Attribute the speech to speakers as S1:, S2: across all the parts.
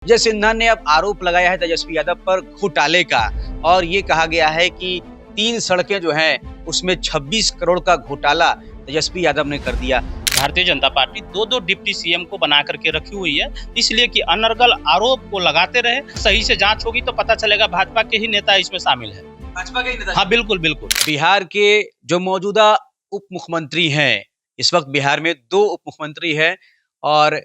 S1: विजय सिन्हा ने अब आरोप लगाया है तेजस्वी यादव पर घोटाले का और ये कहा गया है कि 3 सड़कें जो हैं उसमें 26 करोड़ का घोटाला तेजस्वी यादव ने कर दिया।
S2: भारतीय जनता पार्टी दो डिप्टी सीएम को बना करके रखी हुई है, इसलिए कि अनर्गल आरोप को लगाते रहे। सही से जांच होगी तो पता चलेगा भाजपा के ही नेता इसमें शामिल है।
S1: भाजपा के नेता?
S2: हाँ, बिल्कुल बिल्कुल।
S1: बिहार के जो मौजूदा उप मुख्यमंत्री हैं, इस वक्त बिहार में 2 उप मुख्यमंत्री हैं और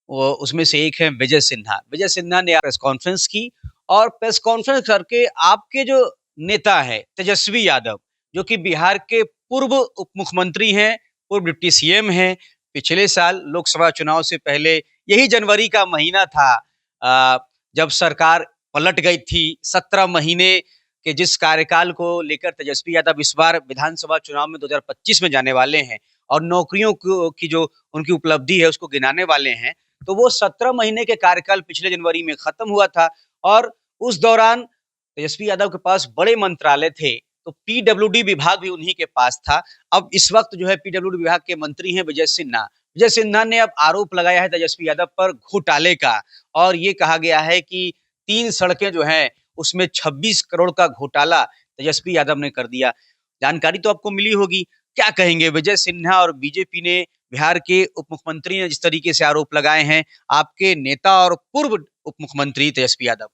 S1: वो उसमें से एक है विजय सिन्हा। विजय सिन्हा ने प्रेस कॉन्फ्रेंस की और प्रेस कॉन्फ्रेंस करके आपके जो नेता है तेजस्वी यादव, जो कि बिहार के पूर्व उप मुख्यमंत्री हैं, पूर्व डिप्टी सीएम हैं, पिछले साल लोकसभा चुनाव से पहले यही जनवरी का महीना था जब सरकार पलट गई थी। 17 महीने के जिस कार्यकाल को लेकर तेजस्वी यादव इस बार विधानसभा चुनाव में 2025 में जाने वाले हैं और नौकरियों की जो उनकी उपलब्धि है उसको गिनाने वाले हैं, तो वो 17 महीने के कार्यकाल पिछले जनवरी में खत्म हुआ था और उस दौरान तेजस्वी यादव के पास बड़े मंत्रालय थे, तो पीडब्ल्यूडी विभाग भी उन्हीं के पास था। अब इस वक्त जो है पीडब्ल्यूडी विभाग के मंत्री हैं विजय सिन्हा। विजय सिन्हा ने अब आरोप लगाया है तेजस्वी यादव पर घोटाले का और ये कहा गया है कि 3 सड़कें जो हैं उसमें 26 करोड़ का घोटाला तेजस्वी यादव ने कर दिया। जानकारी तो आपको मिली होगी, क्या कहेंगे विजय सिन्हा और बीजेपी ने, बिहार के उप मुख्यमंत्री ने जिस तरीके से आरोप लगाए हैं आपके नेता और पूर्व उप मुख्यमंत्री तेजस्वी यादव?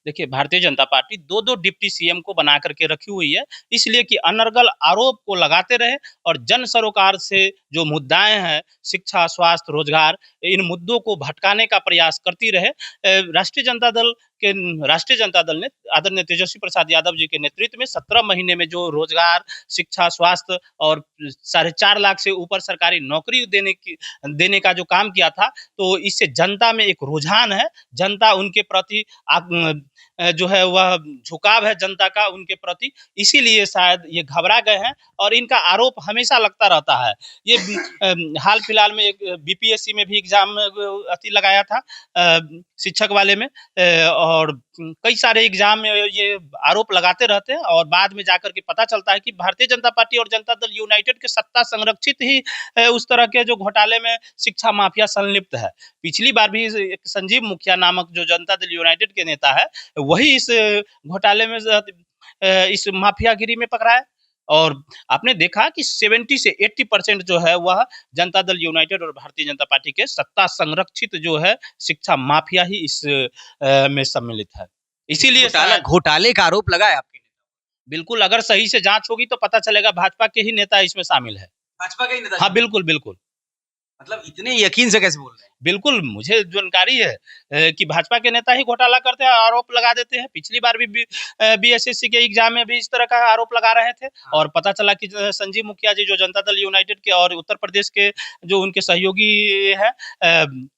S2: देखिए, भारतीय जनता पार्टी दो डिप्टी सीएम को बना करके रखी हुई है, इसलिए कि अनर्गल आरोप को लगाते रहे और जन सरोकार से जो मुद्दाएं हैं, शिक्षा, स्वास्थ्य, रोजगार, इन मुद्दों को भटकाने का प्रयास करती रहे। राष्ट्रीय जनता दल ने आदरणीय तेजस्वी प्रसाद यादव जी के नेतृत्व में 17 महीने में जो रोजगार, शिक्षा, स्वास्थ्य और 4.5 लाख से ऊपर सरकारी नौकरी देने का जो काम किया था, तो इससे जनता में एक रुझान है। जनता उनके प्रति जो है वह झुकाव है जनता का उनके प्रति, इसीलिए शायद ये घबरा गए हैं और इनका आरोप हमेशा लगता रहता है। ये हाल फिलहाल में एक बीपीएससी में भी एग्जाम लगाया था, शिक्षक वाले में, और कई सारे एग्जाम में ये आरोप लगाते रहते हैं और बाद में जाकर के पता चलता है कि भारतीय जनता पार्टी और जनता दल यूनाइटेड के सत्ता संरक्षित ही उस तरह के जो घोटाले में शिक्षा माफिया संलिप्त है। पिछली बार भी एक संजीव मुखिया नामक जो जनता दल यूनाइटेड के नेता है, वही इस घोटाले में इस माफियागिरी में पकड़ा है और आपने देखा कि 70 से 80% जो है वह जनता दल यूनाइटेड और भारतीय जनता पार्टी के सत्ता संरक्षित जो है शिक्षा माफिया ही इस में सम्मिलित है। इसीलिए
S1: घोटाले का आरोप लगा है आपके नेता?
S2: बिल्कुल, अगर सही से जांच होगी तो पता चलेगा भाजपा के ही नेता इसमें शामिल है।
S1: भाजपा के ही नेता?
S2: हाँ, बिल्कुल बिल्कुल।
S1: मतलब इतने यकीन से कैसे बोल रहे हैं?
S2: बिल्कुल, मुझे जानकारी है कि भाजपा के नेता ही घोटाला करते हैं, आरोप लगा देते हैं। पिछली बार भी बीएसएससी के एग्जाम में भी इस तरह का आरोप लगा रहे थे और पता चला कि संजीव मुखिया जी जो जनता दल यूनाइटेड के और उत्तर प्रदेश के जो उनके सहयोगी है,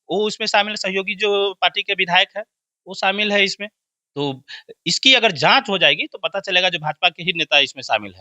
S2: वो उसमें शामिल, सहयोगी जो पार्टी के विधायक है वो शामिल है इसमें। तो इसकी अगर जांच हो जाएगी तो पता चलेगा जो भाजपा के ही नेता इसमें शामिल है।